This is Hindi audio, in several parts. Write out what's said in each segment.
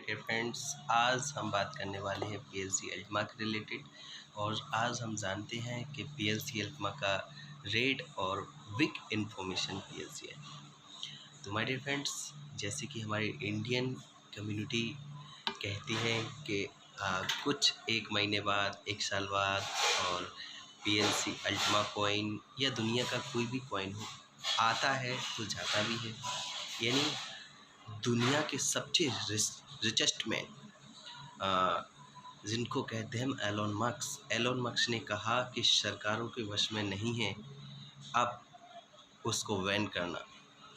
माय डियर फ्रेंड्स, आज हम बात करने वाले हैं पीएलसी अल्टमा के रिलेटेड। और आज हम जानते हैं कि पीएलसी अल्टमा का रेट और विक इन्फॉर्मेशन पीएलसी है। तो माय डियर फ्रेंड्स, जैसे कि हमारी इंडियन कम्युनिटी कहती है कि कुछ एक महीने बाद, एक साल बाद और पीएलसी अल्टमा कॉइन या दुनिया का कोई भी कॉइन हो, आता है तो जाता भी है। यानी दुनिया के सबसे रिचेस्ट मैन जिनको कहते हैं हम एलोन मस्क ने कहा कि सरकारों के वश में नहीं है अब उसको बैन करना,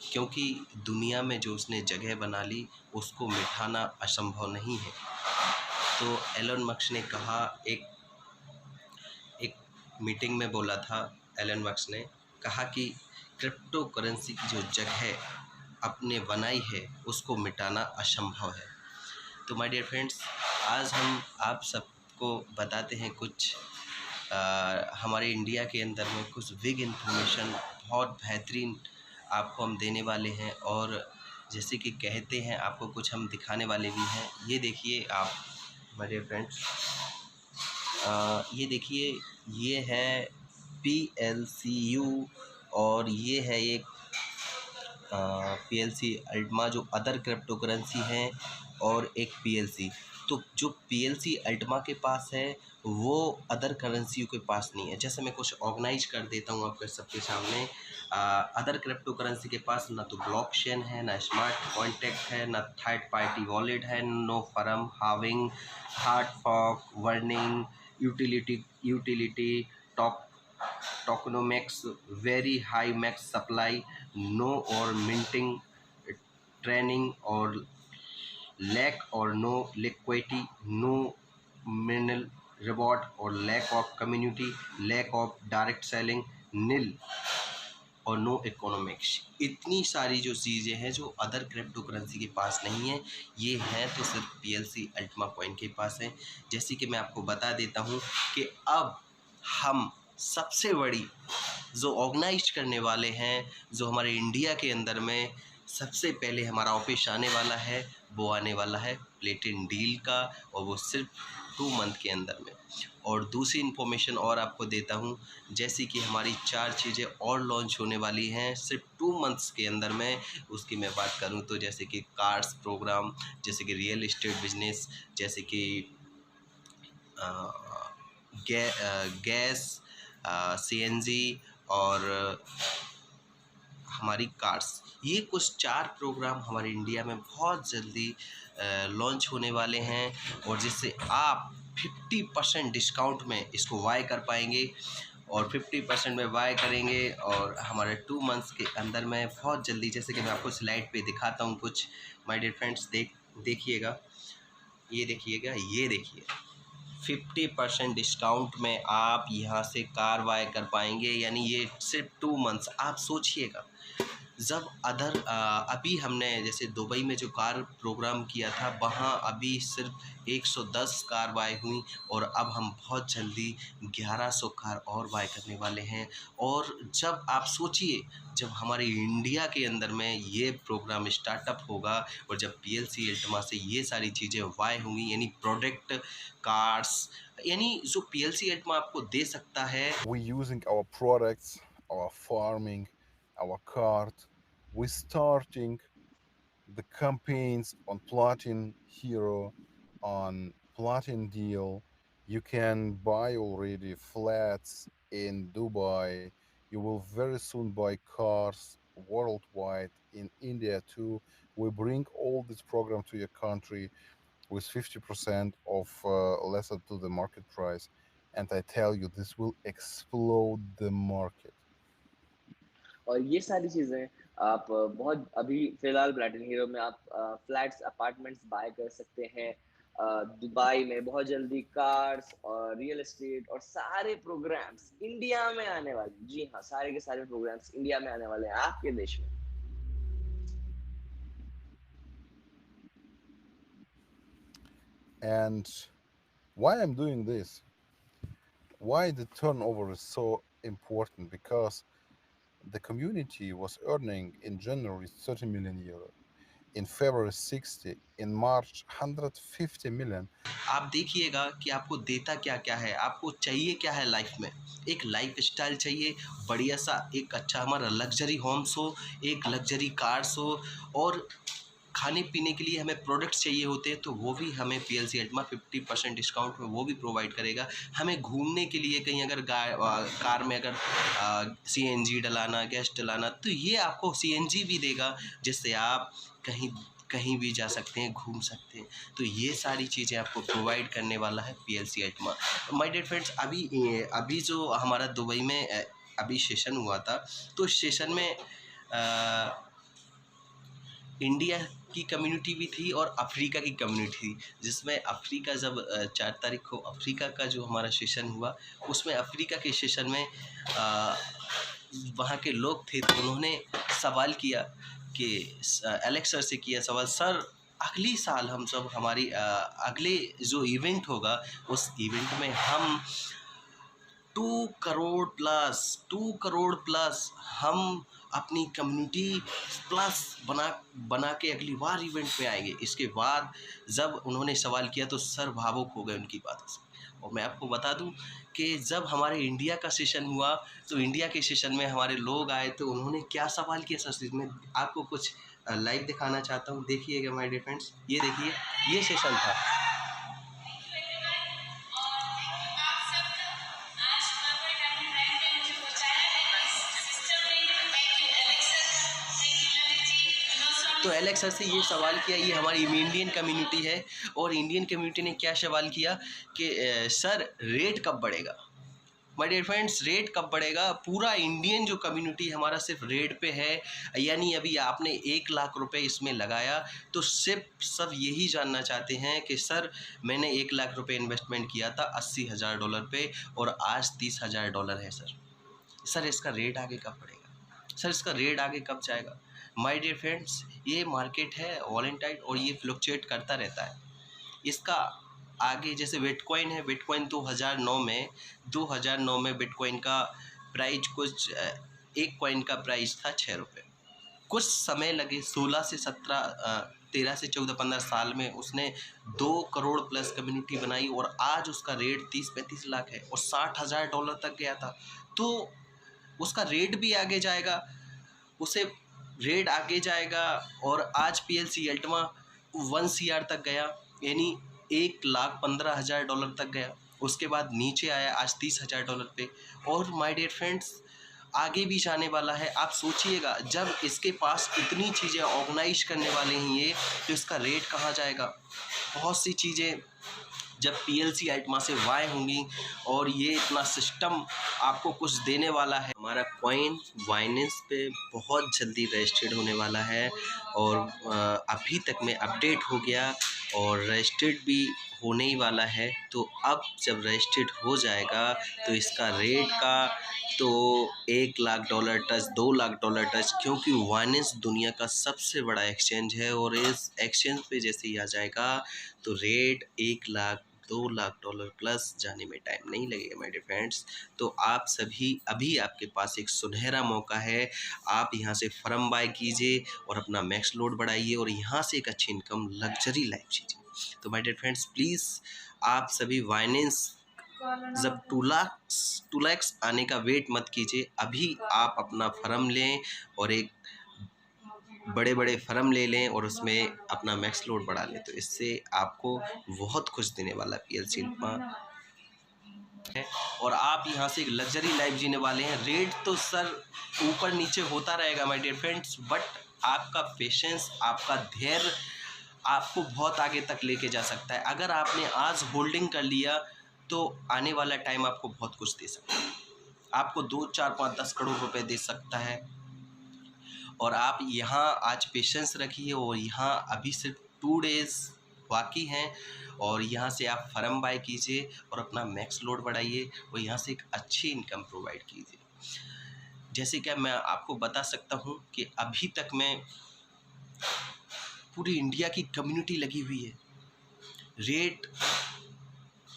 क्योंकि दुनिया में जो उसने जगह बना ली उसको मिटाना असंभव नहीं है। तो एलोन मस्क ने कहा, एक एक मीटिंग में बोला था, एलन मस्क ने कहा कि क्रिप्टो करेंसी की जो जगह अपने बनाई है उसको मिटाना असंभव है। तो माय डियर फ्रेंड्स, आज हम आप सबको बताते हैं कुछ हमारे इंडिया के अंदर में कुछ बिग इन्फॉर्मेशन बहुत बेहतरीन आपको हम देने वाले हैं। और जैसे कि कहते हैं, आपको कुछ हम दिखाने वाले भी हैं। ये देखिए आप माय डियर फ्रेंड्स, ये देखिए, ये है PLCU और ये है एक PLC अल्टमा जो अदर क्रिप्टो करेंसी हैं, और एक PLC। तो जो PLC अल्टमा के पास है वो अदर करेंसियों के पास नहीं है। जैसे मैं कुछ ऑर्गेनाइज कर देता हूँ आपके सबके सामने। अदर क्रिप्टो करेंसी के पास ना तो ब्लॉकचेन है, ना स्मार्ट कॉन्ट्रैक्ट है, ना थर्ड पार्टी वॉलेट है, no firm having hard fork burning utility talk tokenomics very high max supply no और मिंटिंग ट्रेनिंग और लैक और no liquidity no mineral reward और lack of community lack of direct selling nil और नो इकोनॉमिक्स। इतनी सारी जो चीज़ें हैं जो अदर क्रिप्टो करेंसी के पास नहीं है, ये हैं तो सिर्फ PLC अल्टमा कॉइन के पास है। जैसे कि मैं आपको बता देता हूँ कि अब हम सबसे बड़ी जो ऑर्गेनाइज करने वाले हैं, जो हमारे इंडिया के अंदर में सबसे पहले हमारा ऑफिस आने वाला है, वो आने वाला है प्लेटिन डील का, और वो सिर्फ 2 मंथ के अंदर में। और दूसरी इन्फॉर्मेशन और आपको देता हूँ, जैसे कि हमारी 4 चीज़ें और लॉन्च होने वाली हैं सिर्फ 2 मंथ्स के अंदर में। उसकी मैं बात करूँ तो जैसे कि कार्स प्रोग्राम, जैसे कि रियल एस्टेट बिजनेस, जैसे कि गैस, CNG और हमारी कार्स। ये कुछ 4 प्रोग्राम हमारे इंडिया में बहुत जल्दी लॉन्च होने वाले हैं, और जिससे आप 50% डिस्काउंट में इसको बाय कर पाएंगे। और 50% में बाय करेंगे और हमारे 2 मंथ्स के अंदर में बहुत जल्दी, जैसे कि मैं आपको स्लाइड पे दिखाता हूँ कुछ। माय डियर फ्रेंड्स, देखिएगा, ये देखिए 50% डिस्काउंट में आप यहाँ से कार बाय कर पाएंगे। यानी ये सिर्फ 2 मंथ्स। आप सोचिएगा, जब अभी हमने जैसे दुबई में जो कार प्रोग्राम किया था, वहाँ अभी सिर्फ 110 कार बाय हुई, और अब हम बहुत जल्दी 1100 कार और बाय करने वाले हैं। और जब आप सोचिए, जब हमारे इंडिया के अंदर में ये प्रोग्राम स्टार्टअप होगा और जब PLC अल्टमा से ये सारी चीज़ें बाय होंगी, यानी प्रोडक्ट, कार्स, यानी जो PLC अल्टमा आपको दे सकता है। We using our products, our farming, our cart. We starting the campaigns on Platin Hero, on Platin Deal. You can buy already flats in Dubai. You will very soon buy cars worldwide in India too. We bring all this program to your country with 50% of lesser to the market price. And I tell you, this will explode the market. और ये सारी चीज़ें आप बहुत अभी फ़िलहाल प्लैटिन हीरो में आप फ्लैट्स, अपार्टमेंट्स बाय कर सकते हैं। दुबई में बहुत जल्दी कार्स और रियल एस्टेट और सारे प्रोग्राम्स इंडिया में आने वाले हैं। जी हाँ, सारे के सारे प्रोग्राम्स इंडिया में आने वाले हैं, आपके देश में। And why I'm doing this? Why the turnover is so important? Because the community was earning in January 30 million euro. in February 60, in March 150 million. आप देखिएगा कि आपको देता क्या क्या है, आपको चाहिए क्या है लाइफ में। एक लाइफ स्टाइल चाहिए बढ़िया सा, एक अच्छा हमारा लग्जरी होम्स हो, एक लग्जरी कार्स हो, और खाने पीने के लिए हमें प्रोडक्ट्स चाहिए होते हैं, तो वो भी हमें पीएलसी अल्टमा 50% डिस्काउंट में वो भी प्रोवाइड करेगा। हमें घूमने के लिए कहीं अगर कार में अगर सीएनजी डलाना, गैस डलाना, तो ये आपको सीएनजी भी देगा, जिससे आप कहीं कहीं भी जा सकते हैं, घूम सकते हैं। तो ये सारी चीज़ें आपको प्रोवाइड करने वाला है पीएलसी अल्टमा। माय डियर फ्रेंड्स, अभी जो हमारा दुबई में अभी सेशन हुआ था, तो सेशन में इंडिया की कम्युनिटी भी थी और अफ्रीका की कम्युनिटी थी, जिसमें अफ्रीका जब 4 तारीख को अफ्रीका का जो हमारा सेशन हुआ, उसमें अफ्रीका के सेशन में वहाँ के लोग थे, तो उन्होंने सवाल किया कि एलेक्स सर से किया सवाल, सर अगली साल हम सब हमारी अगले जो इवेंट होगा, उस इवेंट में हम 2 करोड़ प्लस हम अपनी कम्युनिटी प्लस बना के अगली बार इवेंट में आएंगे। इसके बाद जब उन्होंने सवाल किया तो सर भावुक हो गए उनकी बातों से। और मैं आपको बता दूं कि जब हमारे इंडिया का सेशन हुआ, तो इंडिया के सेशन में हमारे लोग आए, तो उन्होंने क्या सवाल किया सर, मैं आपको कुछ लाइव दिखाना चाहता हूँ। देखिएगा माय डियर फ्रेंड्स, ये देखिए, ये सेशन था। तो एलेक्स सर से ये सवाल किया, ये हमारी इंडियन कम्युनिटी है, और इंडियन कम्युनिटी ने क्या सवाल किया कि सर रेट कब बढ़ेगा। माय डियर फ्रेंड्स, रेट कब बढ़ेगा। पूरा इंडियन जो कम्युनिटी हमारा सिर्फ रेट पे है, यानी अभी आपने 1 लाख रुपए इसमें लगाया, तो सिर्फ सब यही जानना चाहते हैं कि सर मैंने 1 लाख रुपए इन्वेस्टमेंट किया था $80,000 पे, और आज $30,000 है सर इसका रेट आगे कब बढ़ेगा, सर इसका रेट आगे कब जाएगा। माय डियर फ्रेंड्स, ये मार्केट है वॉलेटाइल, और ये फ्लक्चुएट करता रहता है। इसका आगे जैसे बिटकॉइन है, बिटकॉइन 2009 में बिटकॉइन का प्राइस कुछ एक कॉइन का प्राइस था ₹6। कुछ समय लगे, 16 से 17 13 से 14 15 साल में उसने 2 करोड़ प्लस कम्युनिटी बनाई, और आज उसका रेट 30-35 लाख है, और $60,000 तक गया था। तो उसका रेट भी आगे जाएगा, उसे रेट आगे जाएगा, और आज पीएलसी अल्टमा 1 CR तक गया, यानी $1,15,000 तक गया। उसके बाद नीचे आया आज $30,000 पे, और माय डियर फ्रेंड्स आगे भी जाने वाला है। आप सोचिएगा, जब इसके पास इतनी चीज़ें ऑर्गेनाइज करने वाले हैं ये, तो इसका रेट कहाँ जाएगा। बहुत सी चीज़ें जब पीएलसी अल्टमा से वाई होंगी, और ये इतना सिस्टम आपको कुछ देने वाला है। हमारा कॉइन बाइनेंस पे बहुत जल्दी रजिस्टर्ड होने वाला है, और अभी तक में अपडेट हो गया, और रजिस्टर्ड भी होने ही वाला है। तो अब जब रजिस्टर्ड हो जाएगा, तो इसका रेट का तो $1,00,000 टच, $2,00,000 टच, क्योंकि बाइनेंस दुनिया का सबसे बड़ा एक्सचेंज है, और इस एक्सचेंज पे जैसे ही आ जाएगा, तो रेट 1,00,000 $2,00,000 प्लस जाने में टाइम नहीं लगेगा माय डियर फ्रेंड्स। तो आप सभी, अभी आपके पास एक सुनहरा मौका है, आप यहाँ से फर्म बाय कीजिए और अपना मैक्स लोड बढ़ाइए, और यहाँ से एक अच्छी इनकम, लग्जरी लाइफ जीजिए। तो माय डियर फ्रेंड्स, प्लीज़ आप सभी बाइनेंस जब 2 लाख आने का वेट मत कीजिए, अभी आप अपना फर्म लें, और एक बड़े बड़े फर्म ले लें, और उसमें अपना मैक्स लोड बढ़ा लें। तो इससे आपको बहुत कुछ देने वाला पीएलसी अल्टमा है, और आप यहाँ से एक लग्जरी लाइफ जीने वाले हैं। रेट तो सर ऊपर नीचे होता रहेगा माय डियर फ्रेंड्स, बट आपका पेशेंस, आपका धैर्य आपको बहुत आगे तक लेके जा सकता है। अगर आपने आज होल्डिंग कर लिया, तो आने वाला टाइम आपको बहुत कुछ दे सकता है, आपको 2, 4, 5, 10 करोड़ रुपए दे सकता है। और आप यहाँ आज पेशेंस रखिए, और यहाँ अभी सिर्फ 2 डेज़ बाकी हैं, और यहाँ से आप फर्म बाय कीजिए, और अपना मैक्स लोड बढ़ाइए, और यहाँ से एक अच्छी इनकम प्रोवाइड कीजिए। जैसे कि मैं आपको बता सकता हूँ कि अभी तक में पूरी इंडिया की कम्युनिटी लगी हुई है। रेट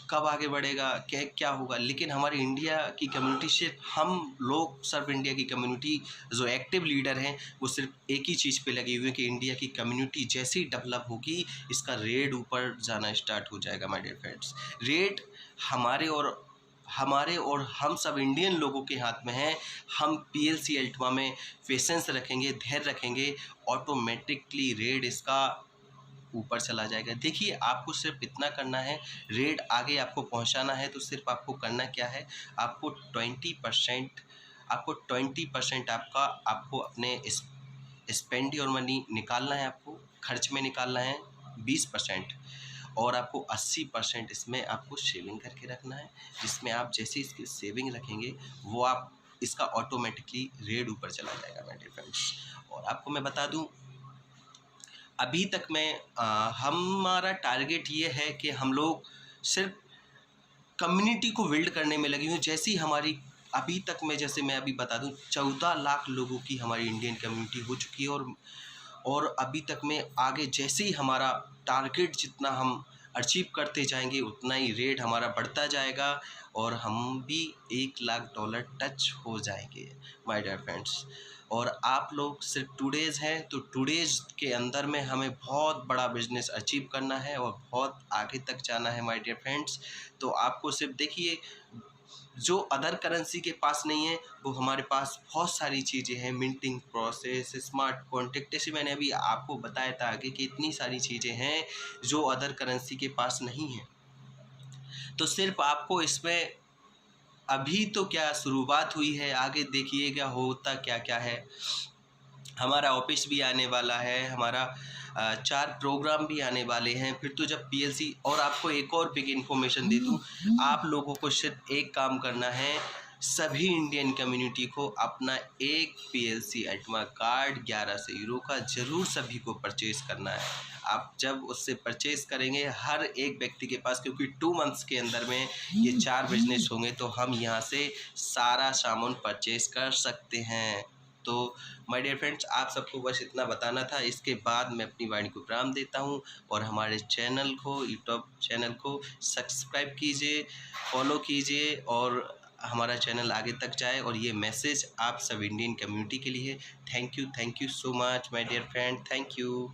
कब आगे बढ़ेगा, क्या क्या होगा। लेकिन हमारी इंडिया की कम्युनिटी, सिर्फ हम लोग, सिर्फ इंडिया की कम्युनिटी जो एक्टिव लीडर हैं वो सिर्फ एक ही चीज़ पे लगे हुए हैं कि इंडिया की कम्युनिटी जैसे ही डेवलप होगी इसका रेट ऊपर जाना स्टार्ट हो जाएगा। माय डियर फ्रेंड्स, रेट हमारे और हम सब इंडियन लोगों के हाथ में है। हम पीएलसी अल्टमा में पेशेंस रखेंगे, धैर्य रखेंगे, ऑटोमेटिकली रेट इसका ऊपर चला जाएगा। देखिए, आपको सिर्फ इतना करना है, रेट आगे आपको पहुंचाना है तो सिर्फ आपको करना क्या है, आपको 20% आपको अपने स्पेंड योर मनी निकालना है, आपको खर्च में निकालना है 20%, और आपको 80% इसमें आपको सेविंग करके रखना है, जिसमें आप जैसे इसकी सेविंग रखेंगे वो आप इसका ऑटोमेटिकली रेट ऊपर चला जाएगा माय डियर फ्रेंड्स। और आपको मैं बता दूं, अभी तक में हमारा टारगेट ये है कि हम लोग सिर्फ कम्युनिटी को बिल्ड करने में लगे हुए। जैसी हमारी अभी तक में, जैसे मैं अभी बता दूं, 14 लाख लोगों की हमारी इंडियन कम्युनिटी हो चुकी है, और अभी तक में आगे जैसे ही हमारा टारगेट जितना हम अचीव करते जाएंगे उतना ही रेट हमारा बढ़ता जाएगा और हम भी $1 लाख टच हो जाएंगे माय डियर फ्रेंड्स। और आप लोग सिर्फ 2 डेज़ हैं, तो 2 डेज़ के अंदर में हमें बहुत बड़ा बिजनेस अचीव करना है और बहुत आगे तक जाना है माय डियर फ्रेंड्स। तो आपको सिर्फ देखिए, जो अदर करेंसी के पास नहीं है वो हमारे पास बहुत सारी चीज़ें हैं, मिंटिंग प्रोसेस, स्मार्ट कॉन्ट्रैक्ट, जैसे मैंने अभी आपको बताया था आगे कि इतनी सारी चीज़ें हैं जो अदर करेंसी के पास नहीं है। तो सिर्फ आपको इसमें अभी तो क्या शुरुआत हुई है, आगे देखिएगा होता क्या क्या है। हमारा ऑफिस भी आने वाला है, हमारा 4 प्रोग्राम भी आने वाले हैं। फिर तो जब पीएलसी, और आपको एक और बिग इन्फॉर्मेशन दे दूं, आप लोगों को सिर्फ एक काम करना है, सभी इंडियन कम्युनिटी को अपना एक पीएलसी अल्टमा कार्ड €1100 का ज़रूर सभी को परचेज़ करना है। आप जब उससे परचेज़ करेंगे हर एक व्यक्ति के पास, क्योंकि 2 मंथ्स के अंदर में ये 4 बिजनेस होंगे तो हम यहाँ से सारा सामान परचेज़ कर सकते हैं। तो माय डियर फ्रेंड्स, आप सबको बस इतना बताना था। इसके बाद मैं अपनी वाणी को विराम देता हूँ और हमारे चैनल को, यूट्यूब चैनल को सब्सक्राइब कीजिए, फॉलो कीजिए और हमारा चैनल आगे तक जाए। और ये मैसेज आप सब इंडियन कम्युनिटी के लिए। Thank you so much my dear friend, thank you.